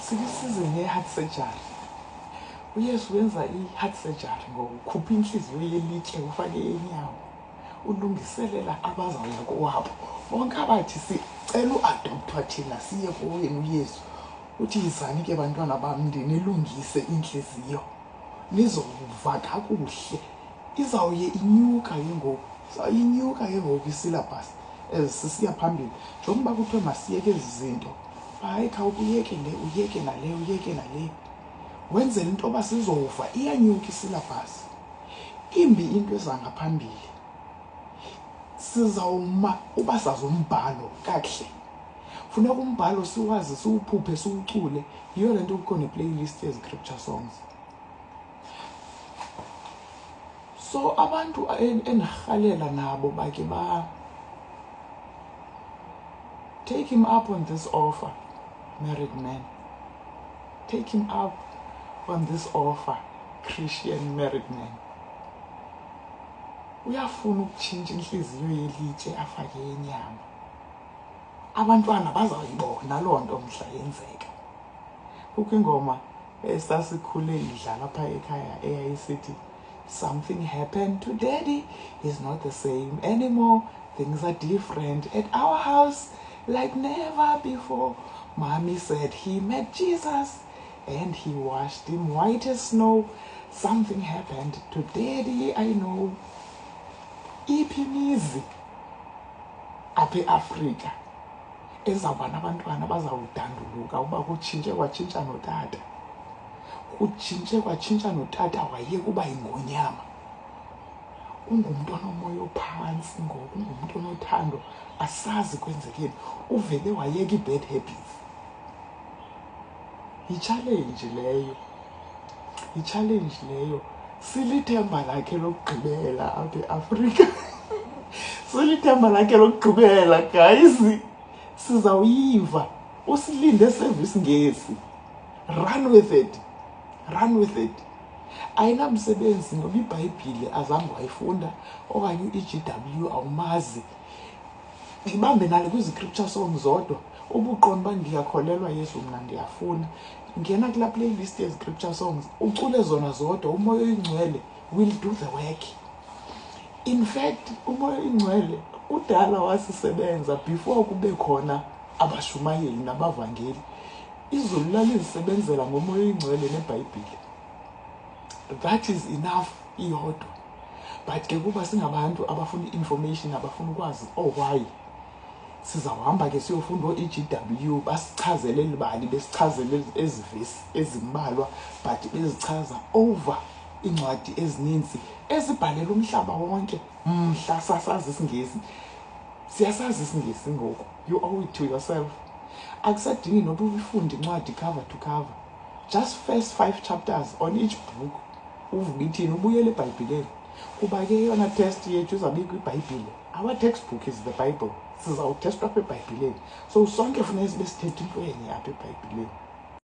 Sikisize nge-heart surgery. uYesu wenza i-heart surgery ngokukhupha inhliziyo yelitye ufake enyawo ulungiselela abazawuya kowabo. Bonke abathi sicela uadopthwa thina siye kuwenu uYesu. Uthi yizani ke bantwana bam ndinilungise inhliziyo nizova kakuhle. Izawuye inyuka ke ngoku. Inyuka ke ngoku isyllabus sisiya phambili. Njengoba kuthiwe masiyeke ezi zinto. Hayi khawuke uyeke le, uyeke nale, uyeke nale. Wenzela into yoba sizova iyanyuka isyllabus. Imbi into eza ngaphambili. Sizawuma uba sazi umbhalo kakuhle. Funeka umbhalo siwazi siwuphuphe siwucule. Yiyo le nto kukhona i-playlist yezi-scripture songs. So abantu endirhalela nabo bake take him up on this offer, married man. Take him up on this offer, Christian married man. Uyafuna ukutshintsha inhliziyo yelitye afake enyama. Abantwana bazawuyibona loo nto mhla yenzeka. Kukho ingoma esasikhule idlala phaa ekhaya eyayisithi something happened to daddy, he's not the same anymore, things are different at our house like never before. Mommy said he met Jesus and he washed him white as snow. Something happened to daddy, I know. Ipimizi apha eAfrika ezawuba nabantwana bazawudanduluka uba kutshintshe kwatshintsha notata. Kutshintshe kwatshintsha notata wayeka uba yingonyama. Ungumntu onomoya ophantsi ngoku, ungumntu onothando, asazi kwenzekeni. Uvele wayeka i-bad habits. Yi-challenge leyo. Yi-challenge leyo. Silithemba lakhe lokugqibela apha eAfrika. Silithemba lakhe lokugqibela guys. Sizawuyiva. Usilinde service ngesi. Run with it. Run with it. Ayinamsebenzi ngoba iBhayibhile azange wayifunda okanye u-EGW awumazi. Ibambe nalo kwizi-scripture songs zodwa. Ubuqonda uba ndiyakholelwa Yesu mna ndiyafuna. Ngena kula playlist yezi-scripture songs ucule zona zodwa. Umoya oyingcwele will do the work. In fact, umoya oyingcwele udala wasisebenza before kube khona abashumayeli nabavangeli. Izulu lalizisebenzela ngomoya oyingcwele neBhayibhile. That is enough iyodwa. But ke kuba singabantu abafuna information, abafuna ukwazi why sizawuhamba ke siyofunda o-EGW basichazele libali besichazele ezivesi ezimbalwa but bezichaza over incwadi ezininzi ezibhalela umhlaba wonke. Mhla sasazi isingesi, siyasazi isingesi ngoku. You owe it to yourself. Akusadingi noba uyifunde incwadi cover to cover. Just first 5 chapters on each book. Uvuka ithini ubuyele eBhayibhileni. Kuba ke yona test yethu izawubikwa iBhayibhile. Our textbook is the Bible. Sizawutestwa apha eBhayibhileni. So sonke funeka sibe sithetha into enye apha eBhayibhileni.